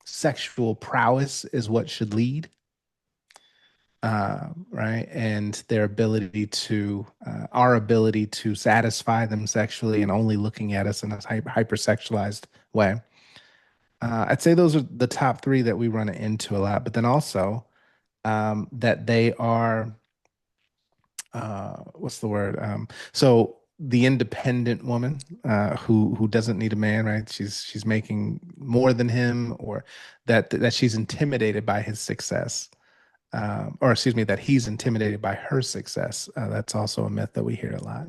sexual prowess is what should lead, right? And their ability to, our ability to satisfy them sexually and only looking at us in a hypersexualized way. I'd say those are the top three that we run into a lot, but then also that they are what's the word? So the independent woman who doesn't need a man, right? She's making more than him, or that she's intimidated by his success, or excuse me, that he's intimidated by her success. That's also a myth that we hear a lot.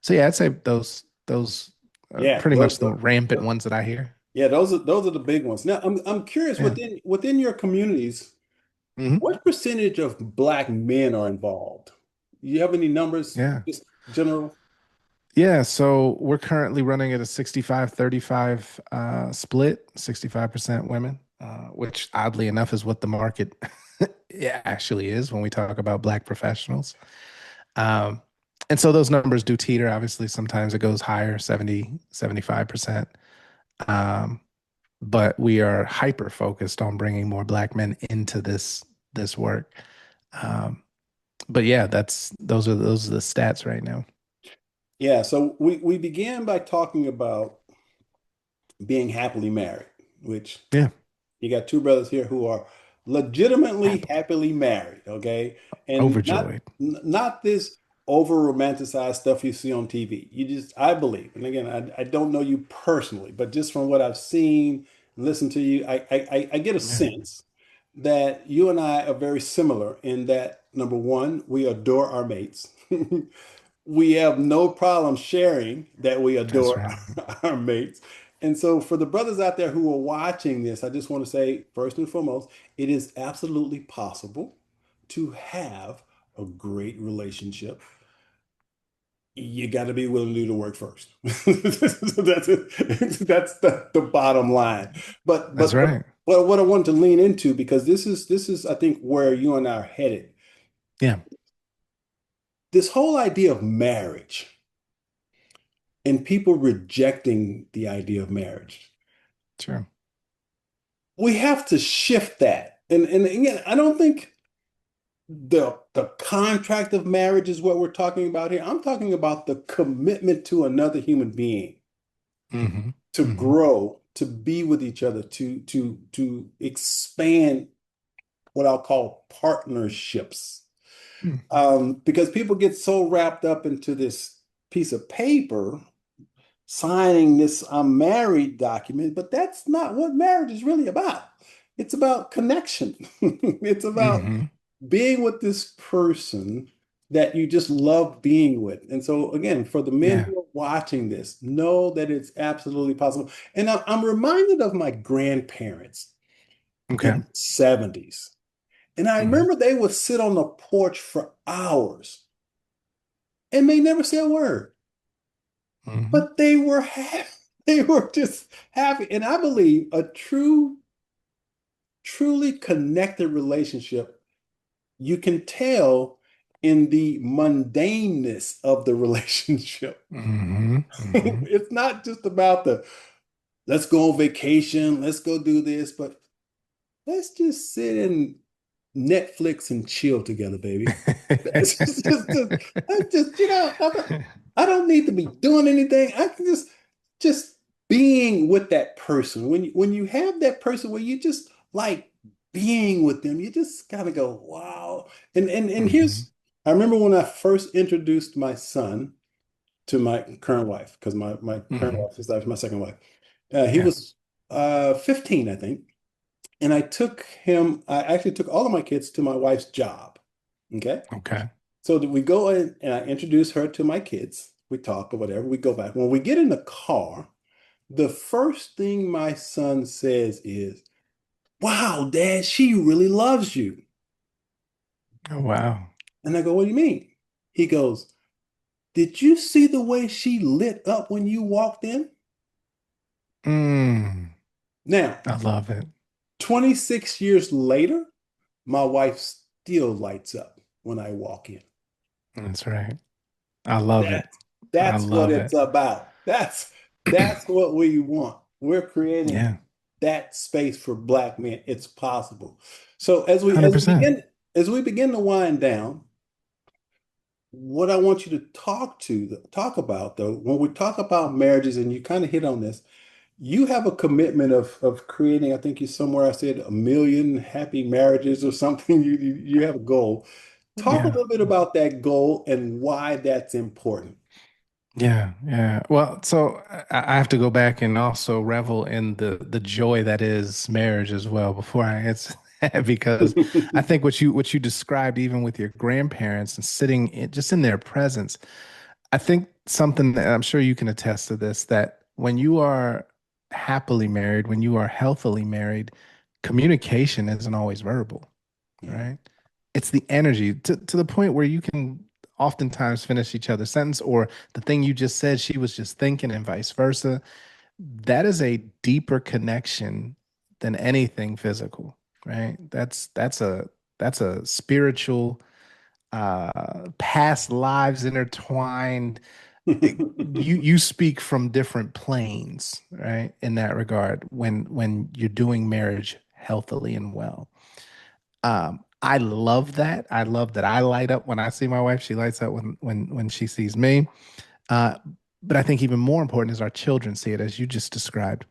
So yeah, I'd say those are Yeah, pretty much the rampant ones that I hear. yeah, those are the big ones. Now, I'm curious Yeah. within your communities, Hmm. what percentage of black men are involved? You have any numbers, Yeah. just general? Yeah, so we're currently running at a 65-35 split, 65% women, which oddly enough is what the market yeah, actually is when we talk about black professionals. Um, and so those numbers do teeter. Obviously, sometimes it goes higher, 70, 75%. Um, but we are hyper focused on bringing more black men into this work. Um, but yeah, those are the stats right now. Yeah, so we began by talking about being happily married, which Yeah, you got two brothers here who are legitimately happily happily married, okay? And overjoyed. not this over romanticized stuff you see on TV. You just, I believe, and again, I don't know you personally, but just from what I've seen, listened to you, I get a Yeah. sense. that you and I are very similar in that, number one, we adore our mates. We have no problem sharing that we That's adore right. our mates. And so, for the brothers out there who are watching this, I just want to say, first and foremost, it is absolutely possible to have a great relationship. You got to be willing to do the work first. That's it. That's the bottom line. But That's but but right. but what I want to lean into, because this is I think where you and I are headed. Yeah, This whole idea of marriage and people rejecting the idea of marriage. sure. We have to shift that. And again, I don't think the contract of marriage is what we're talking about here. I'm talking about the commitment to another human being, Hmm. to Hmm. grow, to be with each other, to expand what I'll call partnerships. Because people get so wrapped up into this piece of paper, signing this I'm married document, but that's not what marriage is really about. It's about connection. It's about Hmm. being with this person that you just love being with. And so, again, for the men Yeah. who are watching this, know that it's absolutely possible. And I'm reminded of my grandparents in Okay. the 70s. And I Hmm. remember they would sit on the porch for hours and may never say a word, Hmm. but they were happy. They were just happy. And I believe a truly connected relationship, you can tell in the mundaneness of the relationship. Hmm. Hmm. It's not just about the let's go on vacation, let's go do this, but let's just sit and Netflix and chill together, baby. That's just, I don't need to be doing anything. I can just being with that person. When you have that person where you just like being with them, you just gotta go, wow. And Hmm. I remember when I first introduced my son to my current wife, because my current Hmm. wife is actually my second wife. He Yeah. was 15, I think. And I actually took all of my kids to my wife's job. Okay. Okay. So that we go in and I introduce her to my kids. We talk or whatever. We go back. When we get in the car, the first thing my son says is, wow, Dad, she really loves you. Oh, wow. And I go, what do you mean? He goes, did you see the way she lit up when you walked in? Mm, Now, I love it. 26 years later, my wife still lights up when I walk in. That's right. I love it. That I that's what love it's it. about. That's what we want. We're creating Yeah. that space for Black men. It's possible. So as we as we 100%. begin as we begin to wind down, what I want you to talk about though, when we talk about marriages, and you kind of hit on this, you have a commitment of creating, I think you somewhere I said 1 million happy marriages or something. You have a goal. Talk a Yeah. little bit about that goal and why that's important. Yeah, yeah. Well, so I have to go back and also revel in the joy that is marriage as well before I answer that, because I think what you described, even with your grandparents and sitting just in their presence, I think something that I'm sure you can attest to this, that when you are happily married, when you are healthily married, communication isn't always verbal, Mhm. right? It's the energy to the point where you can oftentimes finish each other's sentence, or the thing you just said, she was just thinking, and vice versa. That is a deeper connection than anything physical, right? That's a spiritual, past lives intertwined. You speak from different planes, right? In that regard, when you're doing marriage healthily and well. I love that. I love that I light up when I see my wife. She lights up when she sees me. Uh, but I think even more important is our children see it, as you just described.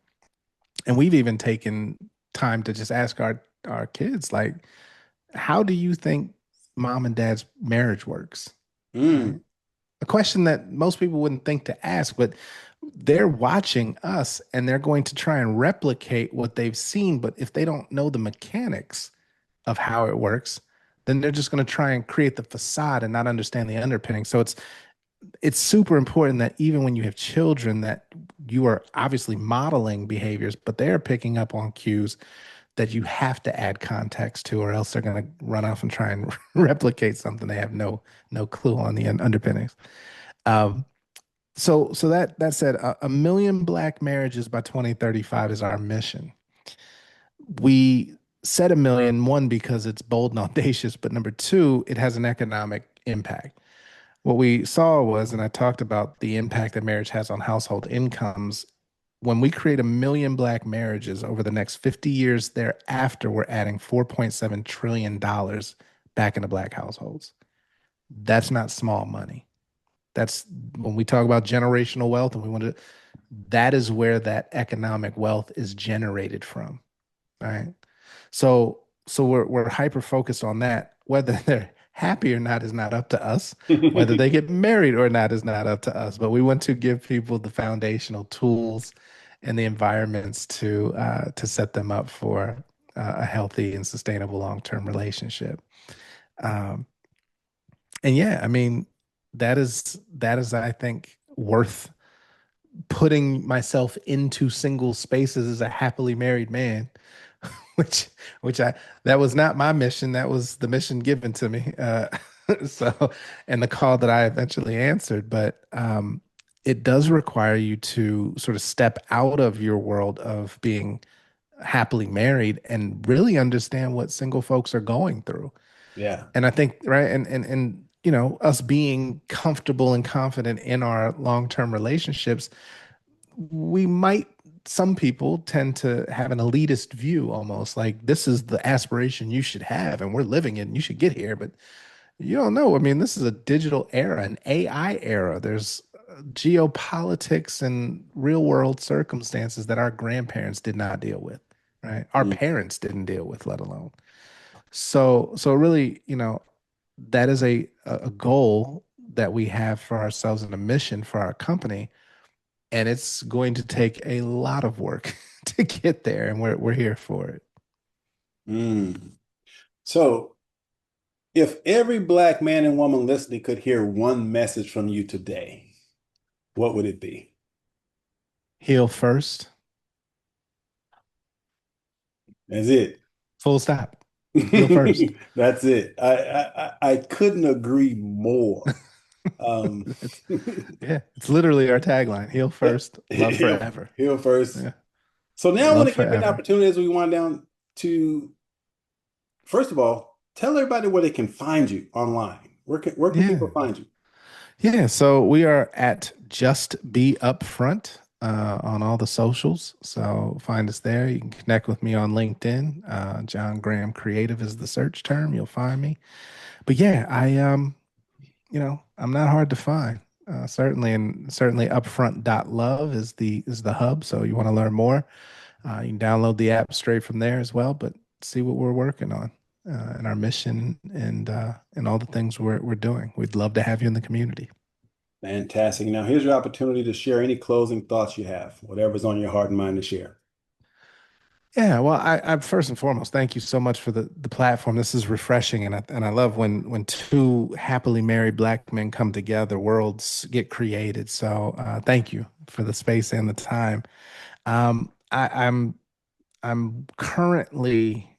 And we've even taken time to just ask our kids, like, how do you think mom and dad's marriage works? Right? Mm. A question that most people wouldn't think to ask, but they're watching us and they're going to try and replicate what they've seen. But if they don't know the mechanics, of how it works, then they're just going to try and create the facade and not understand the underpinning. So it's super important that even when you have children that you are obviously modeling behaviors, but they're picking up on cues that you have to add context to, or else they're going to run off and try and replicate something they have no clue on the underpinnings. Um, so that said, a million black marriages by 2035 is our mission. We set a million, one, because it's bold and audacious, but number two, it has an economic impact. What we saw was, and I talked about the impact that marriage has on household incomes. When we create a million black marriages over the next 50 years thereafter, we're adding $4.7 trillion back into black households. That's not small money. That's when we talk about generational wealth and we want to, that is where that economic wealth is generated from. Right. So we're hyper focused on that. Whether they're happy or not is not up to us. Whether they get married or not is not up to us. But we want to give people the foundational tools and the environments to set them up for a healthy and sustainable long-term relationship. Um, and yeah, I mean, that is I think worth putting myself into single spaces as a happily married man, which which I that was not my mission. That was the mission given to me. So and the call that I eventually answered. But it does require you to sort of step out of your world of being happily married and really understand what single folks are going through. Yeah. And I think, right, and you know, us being comfortable and confident in our long-term relationships, we might, some people tend to have an elitist view, almost like this is the aspiration you should have and we're living it and you should get here. But you don't know. I mean, this is a digital era, an AI era. There's geopolitics and real world circumstances that our grandparents did not deal with, right? Our Mm. parents didn't deal with, let alone. So really, you know, that is a goal that we have for ourselves and a mission for our company, and it's going to take a lot of work to get there, and we're here for it. Mm. So, if every black man and woman listening could hear one message from you today, what would it be? Heal first, That's it. full stop. Heal first. That's it. I couldn't agree more. Um, It's, yeah, it's literally our tagline: heal first, love heal, forever. heal first. Yeah, So now I want love to give you an forever. opportunity as we wind down to, first of all, tell everybody where they can find you online. Where can people Yeah. find you? Yeah, so we are at Just Be Upfront on all the socials. So find us there. You can connect with me on LinkedIn. John Graham Creative is the search term. You'll find me. But yeah, you know, I'm not hard to find. Certainly upfront.love is the hub. So you want to learn more, you can download the app straight from there as well, but see what we're working on. And our mission and all the things we're doing. We'd love to have you in the community. Fantastic. Now, here's your opportunity to share any closing thoughts you have, whatever's on your heart and mind to share. Yeah, well, I first and foremost, thank you so much for the platform. This is refreshing, and I love when two happily married black men come together, worlds get created. So, thank you for the space and the time. I'm currently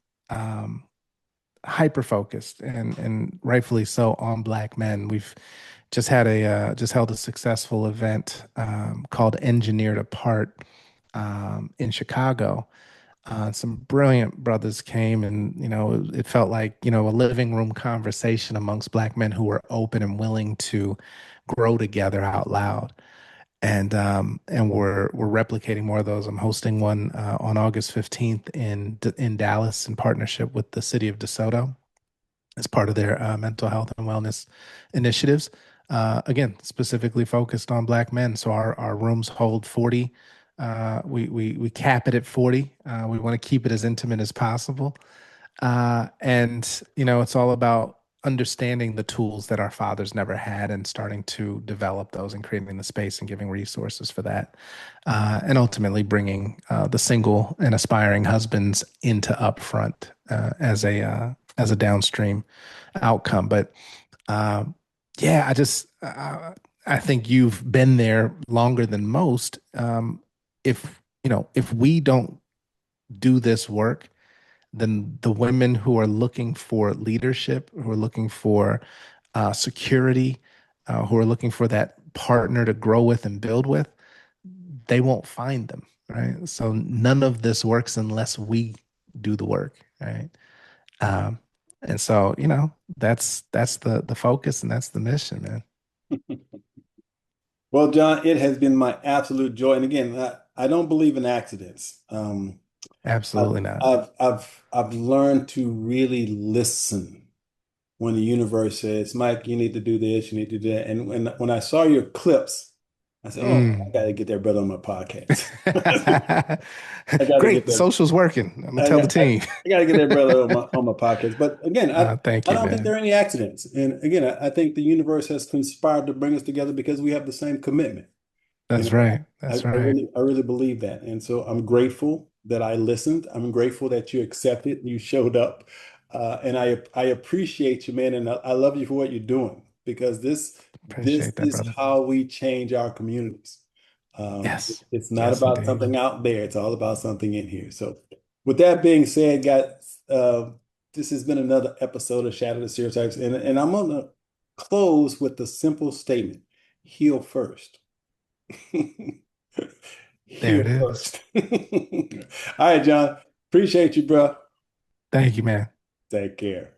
hyper focused and rightfully so on black men. We've just held a successful event called Engineered Apart in Chicago. Some brilliant brothers came, and you know, it felt like, you know, a living room conversation amongst black men who were open and willing to grow together out loud. And we're replicating more of those. I'm hosting one on August 15th in Dallas in partnership with the city of DeSoto as part of their mental health and wellness initiatives. Again, specifically focused on black men. So our rooms hold 40. We cap it at 40. We want to keep it as intimate as possible. And you know, it's all about understanding the tools that our fathers never had and starting to develop those and creating the space and giving resources for that. And ultimately bringing the single and aspiring husbands into upfront as as a downstream outcome. But um, yeah, I think you've been there longer than most. If if we don't do this work, then the women who are looking for leadership, who are looking for security, who are looking for that partner to grow with and build with, they won't find them, right? So none of this works unless we do the work, right? Um, and so, that's the focus and that's the mission, man. Well, John, it has been my absolute joy. And again, I don't believe in accidents. Absolutely not. I've learned to really listen when the universe says, Mike, you need to do this, you need to do that. And when I saw your clips, I said, oh, I Mm. got to get that brother on my podcast. I got to Great. get The that. social's working. I'm gonna tell the team. I got to get that brother on my podcast. But again, Thank I you, don't think there man. are any accidents. And again, I think the universe has conspired to bring us together because we have the same commitment. You That's know, right. That's right. I really believe that. And so I'm grateful that I listened. I'm grateful that you accepted and you showed up. And I appreciate you, man. And I love you for what you're doing because this Appreciate that, is brother. how we change our communities. Yes. It's not Yes, about indeed. something out there. It's all about something in here. So with that being said, guys, this has been another episode of Shatter the Stereotypes. And I'm going to close with the simple statement, heal first. There Heal it is. first. All right, John. Appreciate you, bro. Thank you, man. Take care.